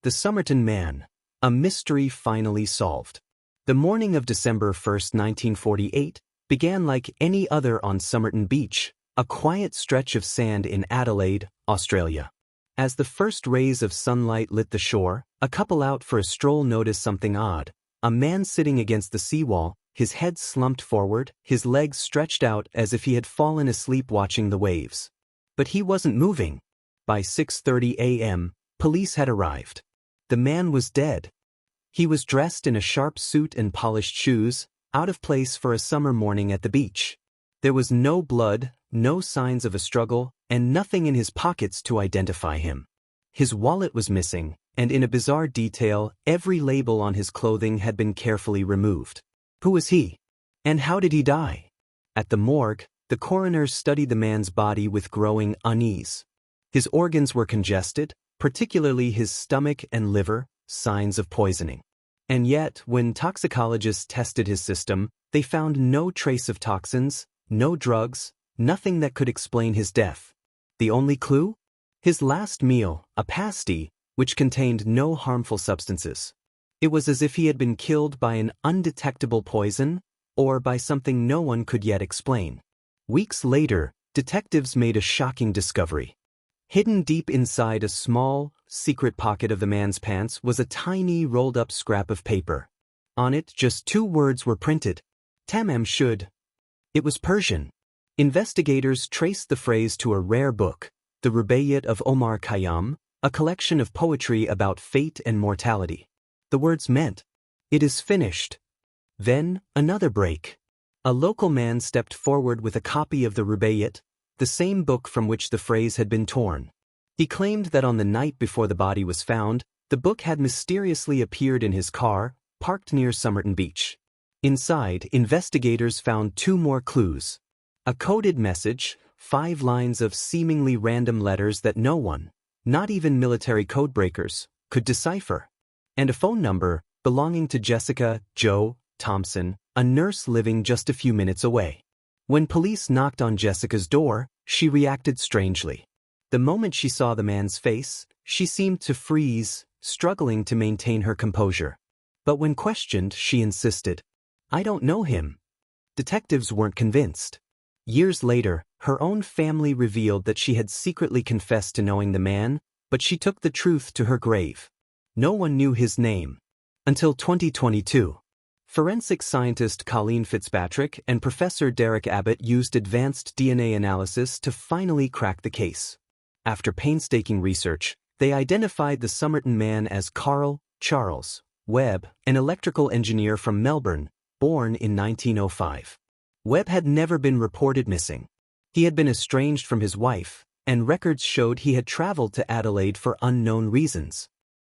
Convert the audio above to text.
The Somerton Man, a mystery finally solved. The morning of December 1, 1948, began like any other on Somerton Beach, a quiet stretch of sand in Adelaide, Australia. As the first rays of sunlight lit the shore, a couple out for a stroll noticed something odd. A man sitting against the seawall, his head slumped forward, his legs stretched out as if he had fallen asleep watching the waves. But he wasn't moving. By 6:30 a.m., police had arrived. The man was dead. He was dressed in a sharp suit and polished shoes, out of place for a summer morning at the beach. There was no blood, no signs of a struggle, and nothing in his pockets to identify him. His wallet was missing, and in a bizarre detail, every label on his clothing had been carefully removed. Who was he? And how did he die? At the morgue, the coroner studied the man's body with growing unease. His organs were congested, particularly his stomach and liver, signs of poisoning. And yet, when toxicologists tested his system, they found no trace of toxins, no drugs, nothing that could explain his death. The only clue? His last meal, a pasty, which contained no harmful substances. It was as if he had been killed by an undetectable poison, or by something no one could yet explain. Weeks later, detectives made a shocking discovery. Hidden deep inside a small, secret pocket of the man's pants was a tiny rolled-up scrap of paper. On it, just 2 words were printed: Tamam Shud. It was Persian. Investigators traced the phrase to a rare book, the Rubayat of Omar Khayyam, a collection of poetry about fate and mortality. The words meant, "It is finished." Then, another break. A local man stepped forward with a copy of the Rubayat, the same book from which the phrase had been torn. He claimed that on the night before the body was found, the book had mysteriously appeared in his car, parked near Somerton Beach. Inside, investigators found 2 more clues. A coded message, 5 lines of seemingly random letters that no one, not even military codebreakers, could decipher. And a phone number belonging to Jessica Jo Thompson, a nurse living just a few minutes away. When police knocked on Jessica's door, she reacted strangely. The moment she saw the man's face, she seemed to freeze, struggling to maintain her composure. But when questioned, she insisted, "I don't know him." Detectives weren't convinced. Years later, her own family revealed that she had secretly confessed to knowing the man, but she took the truth to her grave. No one knew his name. Until 2022. Forensic scientist Colleen Fitzpatrick and Professor Derek Abbott used advanced DNA analysis to finally crack the case. After painstaking research, they identified the Somerton Man as Carl Charles Webb, an electrical engineer from Melbourne, born in 1905. Webb had never been reported missing. He had been estranged from his wife, and records showed he had traveled to Adelaide for unknown reasons.